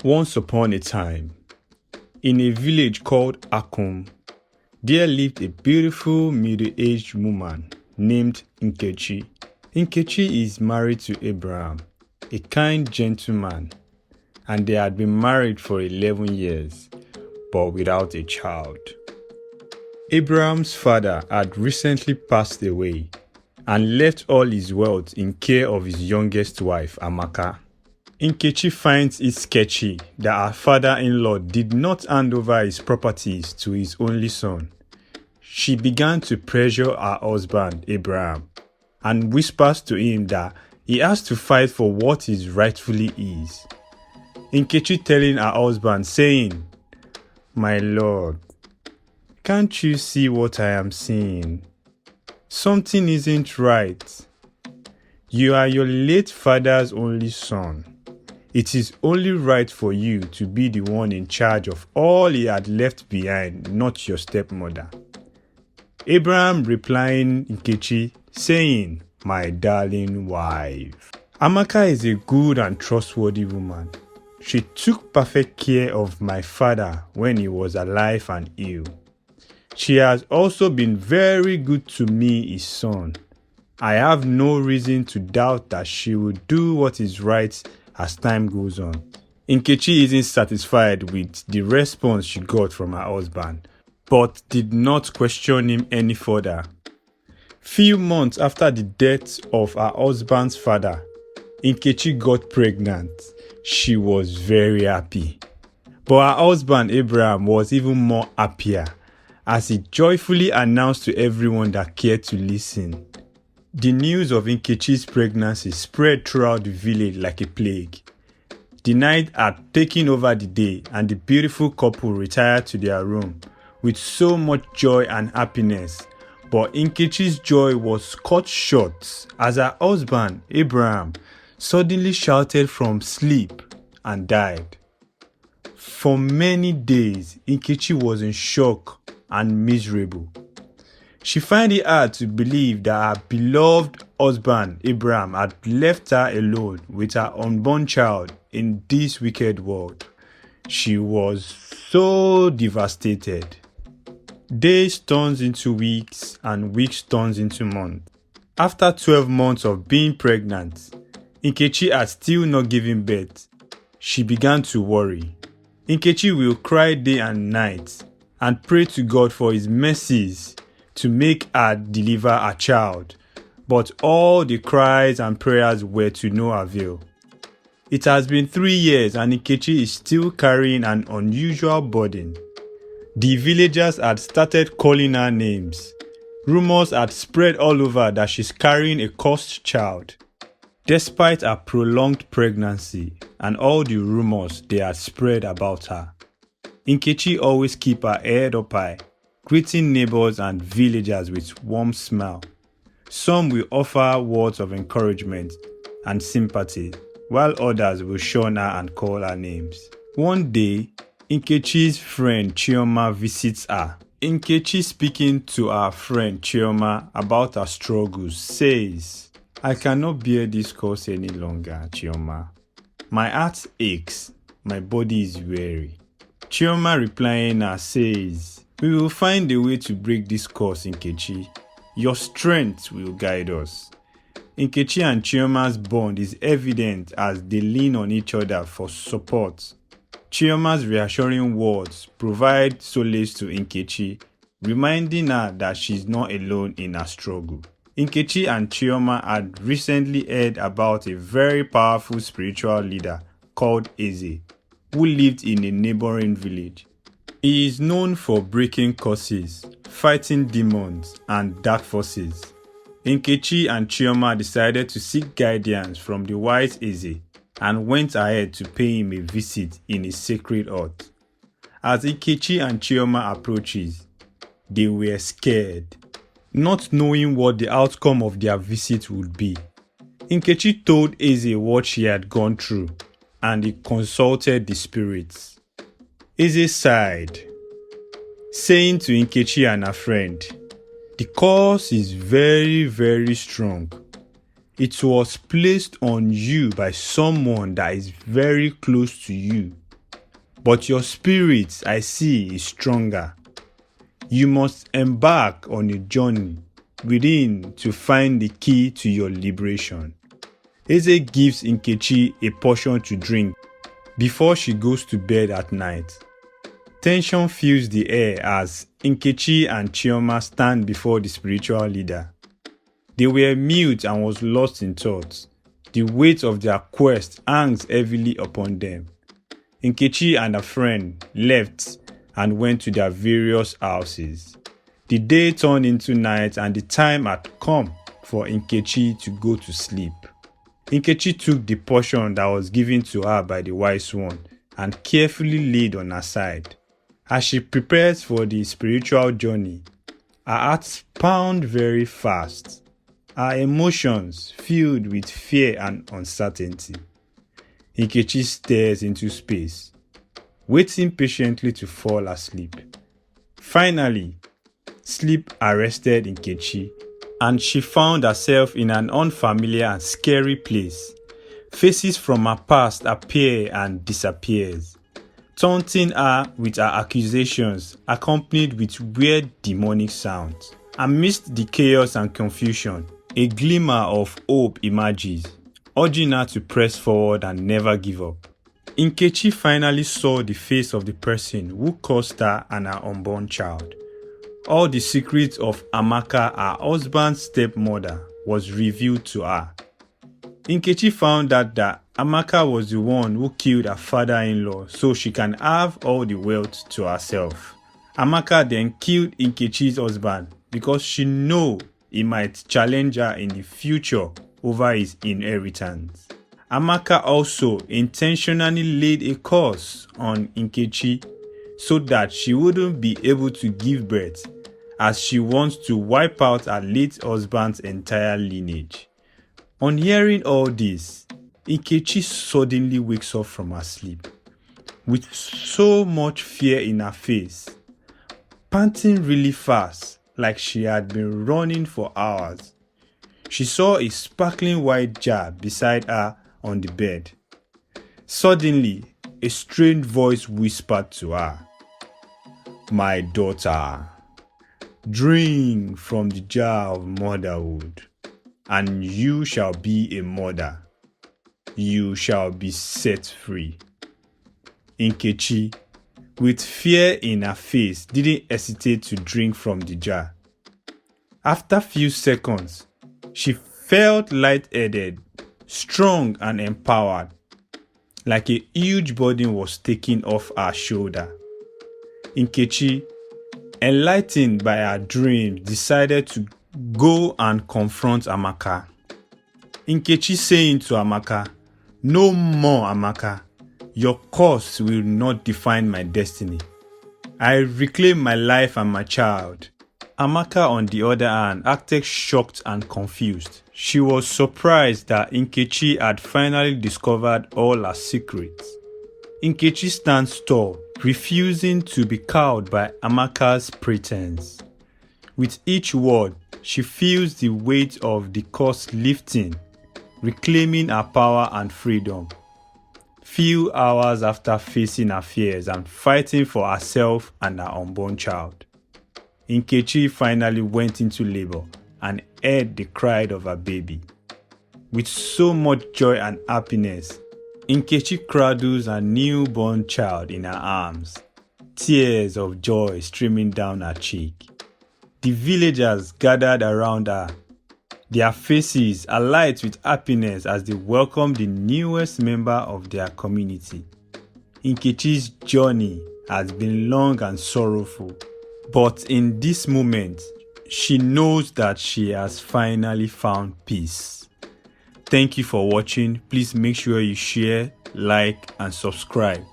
Once upon a time, in a village called Akum, there lived a beautiful middle-aged woman named Nkechi. Nkechi is married to Abraham, a kind gentleman, and they had been married for 11 years, but without a child. Abraham's father had recently passed away and left all his wealth in care of his youngest wife, Amaka. Nkechi finds it sketchy that her father-in-law did not hand over his properties to his only son. She began to pressure her husband, Abraham, and whispers to him that he has to fight for what is rightfully his. Nkechi telling her husband, saying, "My lord, can't you see what I am seeing? Something isn't right. You are your late father's only son. It is only right for you to be the one in charge of all he had left behind, not your stepmother." Abraham replying Nkechi, saying, "My darling wife, Amaka is a good and trustworthy woman. She took perfect care of my father when he was alive and ill. She has also been very good to me, his son. I have no reason to doubt that she will do what is right as time goes on." Nkechi isn't satisfied with the response she got from her husband, but did not question him any further. Few months after the death of her husband's father, Nkechi got pregnant. She was very happy. But her husband Abraham was even more happier, as he joyfully announced to everyone that cared to listen. The news of Nkechi's pregnancy spread throughout the village like a plague. The night had taken over the day, and the beautiful couple retired to their room with so much joy and happiness. But Nkechi's joy was cut short as her husband, Abraham, suddenly shouted from sleep and died. For many days, Nkechi was in shock and miserable. She found it hard to believe that her beloved husband, Abraham, had left her alone with her unborn child in this wicked world. She was so devastated. Days turns into weeks and weeks turns into months. After 12 months of being pregnant, Nkechi had still not given birth. She began to worry. Nkechi will cry day and night and pray to God for his mercies to make her deliver a child, but all the cries and prayers were to no avail. It has been 3 years and Nkechi is still carrying an unusual burden. The villagers had started calling her names. Rumors had spread all over that she's carrying a cursed child. Despite her prolonged pregnancy and all the rumors they had spread about her, Nkechi always keep her head up high, greeting neighbors and villagers with warm smile. Some will offer words of encouragement and sympathy, while others will shun her and call her names. One day, Nkechi's friend Chioma visits her. Nkechi, speaking to her friend Chioma about her struggles, says, "I cannot bear this curse any longer, Chioma. My heart aches, my body is weary." Chioma replying her says, "We will find a way to break this curse, Nkechi. Your strength will guide us." Nkechi and Chioma's bond is evident as they lean on each other for support. Chioma's reassuring words provide solace to Nkechi, reminding her that she is not alone in her struggle. Nkechi and Chioma had recently heard about a very powerful spiritual leader called Eze, who lived in a neighboring village. He is known for breaking curses, fighting demons, and dark forces. Nkechi and Chioma decided to seek guidance from the wise Eze and went ahead to pay him a visit in his sacred hut. As Nkechi and Chioma approaches, they were scared, not knowing what the outcome of their visit would be. Nkechi told Eze what she had gone through, and he consulted the spirits. Eze sighed, saying to Nkechi and her friend, "The curse is very, very strong. It was placed on you by someone that is very close to you but your spirit, I see, is stronger. You must embark on a journey within to find the key to your liberation. Eze gives Nkechi a portion to drink before she goes to bed at night. Tension fills the air as Nkechi and Chioma stand before the spiritual leader. They were mute and was lost in thought. The weight of their quest hangs heavily upon them. Nkechi and a friend left and went to their various houses. The day turned into night and the time had come for Nkechi to go to sleep. Nkechi took the portion that was given to her by the wise one and carefully laid on her side. As she prepares for the spiritual journey, her heart pounds very fast. Her emotions filled with fear and uncertainty. Nkechi stares into space, waiting patiently to fall asleep. Finally, sleep arrested Nkechi, and she found herself in an unfamiliar and scary place. Faces from her past appear and disappears, taunting her with her accusations accompanied with weird demonic sounds. Amidst the chaos and confusion, a glimmer of hope emerges, urging her to press forward and never give up. Nkechi finally saw the face of the person who caused her and her unborn child. All the secrets of Amaka, her husband's stepmother, was revealed to her. Nkechi found out that Amaka was the one who killed her father-in-law so she can have all the wealth to herself. Amaka then killed Nkechi's husband because she knew he might challenge her in the future over his inheritance. Amaka also intentionally laid a curse on Nkechi so that she wouldn't be able to give birth, as she wants to wipe out her late husband's entire lineage. On hearing all this, Nkechi suddenly wakes up from her sleep, with so much fear in her face, panting really fast like she had been running for hours. She saw a sparkling white jar beside her on the bed. Suddenly, a strange voice whispered to her, "My daughter, drink from the jar of motherhood, and you shall be a mother. You shall be set free." Nkechi, with fear in her face, didn't hesitate to drink from the jar. After few seconds, she felt lightheaded, strong and empowered, like a huge burden was taken off her shoulder. Nkechi, enlightened by her dreams, decided to go and confront Amaka. Nkechi saying to Amaka, "No more, Amaka. Your curse will not define my destiny. I reclaim my life and my child." Amaka, on the other hand, acted shocked and confused. She was surprised that Nkechi had finally discovered all her secrets. Nkechi stands tall, refusing to be cowed by Amaka's pretense. With each word, she feels the weight of the curse lifting, reclaiming her power and freedom. Few hours after facing her fears and fighting for herself and her unborn child, Nkechi finally went into labor and heard the cry of her baby. With so much joy and happiness, Nkechi cradles her newborn child in her arms, tears of joy streaming down her cheek. The villagers gathered around her, their faces alight with happiness as they welcomed the newest member of their community. Nkechi's journey has been long and sorrowful, but in this moment, she knows that she has finally found peace. Thank you for watching. Please make sure you share, like, and subscribe.